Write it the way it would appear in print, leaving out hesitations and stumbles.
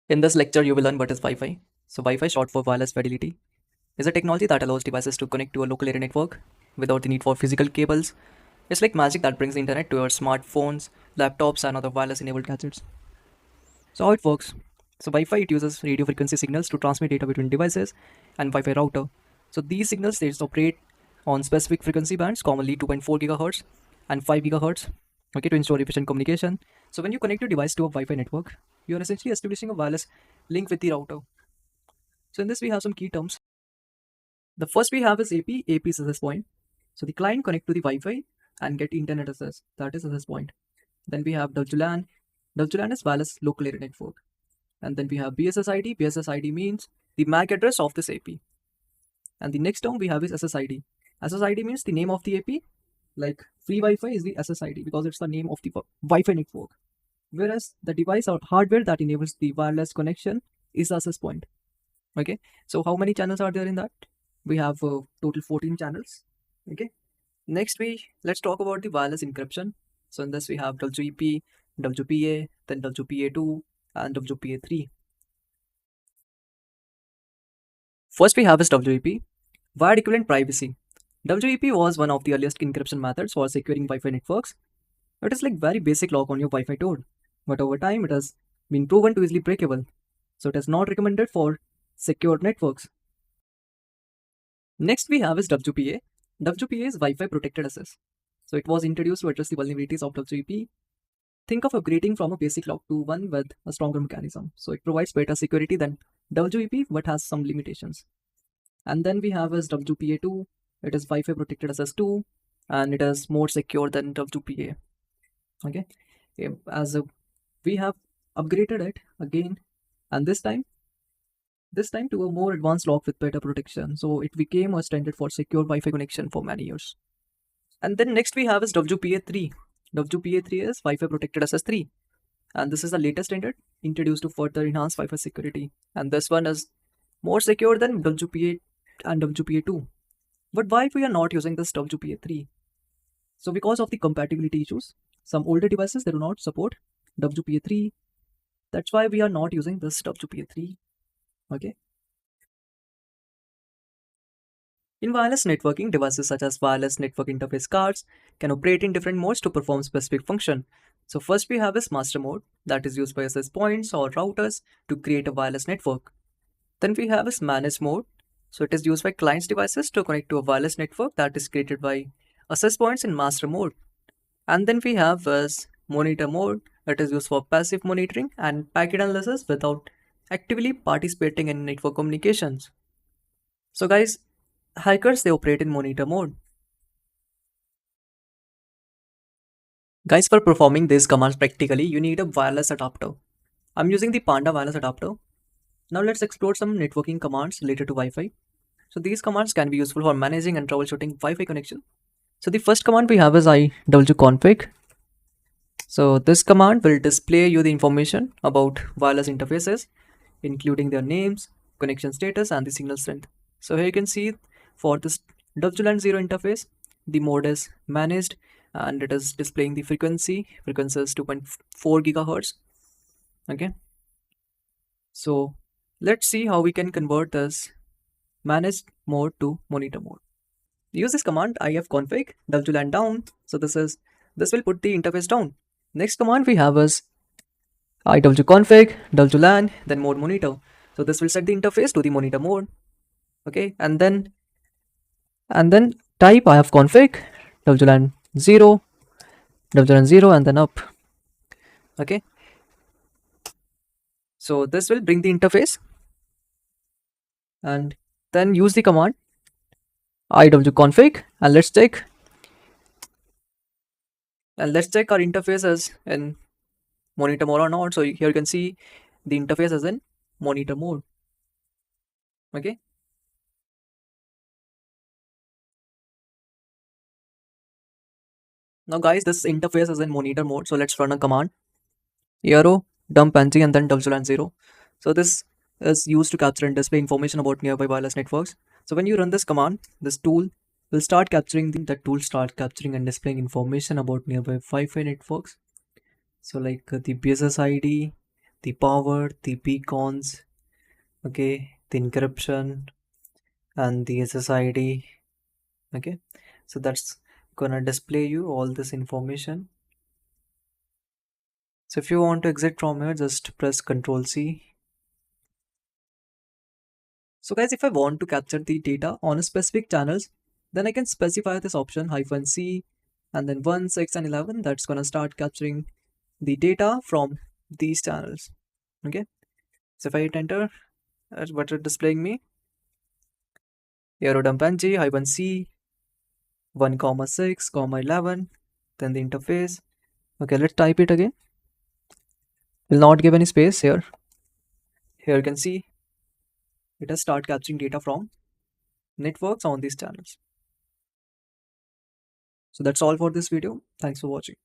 In this lecture, you will learn what is Wi-Fi. So Wi-Fi, short for wireless fidelity, is a technology that allows devices to connect to a local area network without the need for physical cables. It's like magic that brings the internet to your smartphones, laptops, and other wireless-enabled gadgets. So how it works? So Wi-Fi, it uses radio frequency signals to transmit data between devices and Wi-Fi router. So these signals, they operate on specific frequency bands, commonly 2.4 gigahertz and 5 gigahertz, okay, to ensure efficient communication. So when you connect your device to a Wi-Fi network, you are essentially establishing a wireless link with the router. So in this, we have some key terms. The first we have is AP. AP is access point. So the client connect to the Wi-Fi and get internet access. That is access point. Then we have WLAN. WLAN is wireless local area network. And then we have BSSID. BSSID means the MAC address of this AP. And the next term we have is SSID. SSID means the name of the AP. Like free Wi-Fi is the SSID because it's the name of the Wi-Fi network. Whereas the device or hardware that enables the wireless connection is the access point. Okay, so how many channels are there in that? We have total 14 channels. Okay, next let's talk about the wireless encryption. So in this we have WEP, WPA, then WPA2 and WPA3. First we have is WEP, wired equivalent privacy. WEP was one of the earliest encryption methods for securing Wi-Fi networks. It is like very basic lock on your Wi-Fi door, but over time it has been proven to easily breakable. So it is not recommended for secure networks. Next we have is WPA. WPA is Wi-Fi protected access. So it was introduced to address the vulnerabilities of WEP. Think of upgrading from a basic lock to one with a stronger mechanism. So it provides better security than WEP but has some limitations. And then we have is WPA2. It is Wi-Fi protected access 2 and it is more secure than WPA. Okay, as we have upgraded it again, and this time to a more advanced lock with better protection. So it became a standard for secure Wi-Fi connection for many years. And then next we have is WPA3. WPA3 is Wi-Fi protected access 3. And this is the latest standard introduced to further enhance Wi-Fi security. And this one is more secure than WPA and WPA2. But why we are not using this WPA3? So because of the compatibility issues, some older devices, they do not support WPA3. That's why we are not using this WPA3. Okay. In wireless networking, devices such as wireless network interface cards can operate in different modes to perform specific function. So first we have is master mode that is used by access points or routers to create a wireless network. Then we have is managed mode. So it is used by clients devices to connect to a wireless network that is created by access points in master mode. And then we have is monitor mode. It is used for passive monitoring and packet analysis without actively participating in network communications. So guys, hackers, they operate in monitor mode. Guys, for performing these commands practically, you need a wireless adapter. I'm using the Panda wireless adapter. Now let's explore some networking commands related to Wi-Fi. So these commands can be useful for managing and troubleshooting Wi-Fi connection. So the first command we have is iwconfig. So this command will display you the information about wireless interfaces, including their names, connection status, and the signal strength. So here you can see for this WLAN 0 interface, the mode is managed and it is displaying the frequency. Frequency is 2.4 gigahertz. Okay. So let's see how we can convert this managed mode to monitor mode. Use this command ifconfig WLAN down. So this will put the interface down. Next command we have is iwconfig WLAN then mode monitor. So this will set the interface to the monitor mode. Okay, and then type ifconfig WLAN 0 and then up. Okay, so this will bring the interface, and then use the command iwconfig and let's check our interface is in monitor mode or not. So here you can see the interface is in monitor mode. Okay, now guys, this interface is in monitor mode, so let's run a command arrow dump ng and then WLAN 0. So this is used to capture and display information about nearby wireless networks. So when you run this command, this tool will start capturing and displaying information about nearby Wi-Fi networks. So like the BSS ID, the power, the beacons, okay, the encryption, and the SSID. Okay, so that's gonna display you all this information. So if you want to exit from here, just press Control C. So guys, if I want to capture the data on a specific channels, then I can specify this option -C and then 1, 6 and 11. That's gonna start capturing the data from these channels. Okay, so if I hit enter, what it's displaying me, aerodump -C 1 comma 6 comma 11, then the interface. Okay, let's type it again. Will not give any space here. Here you can see it has start capturing data from networks on these channels. So that's all for this video. Thanks for watching.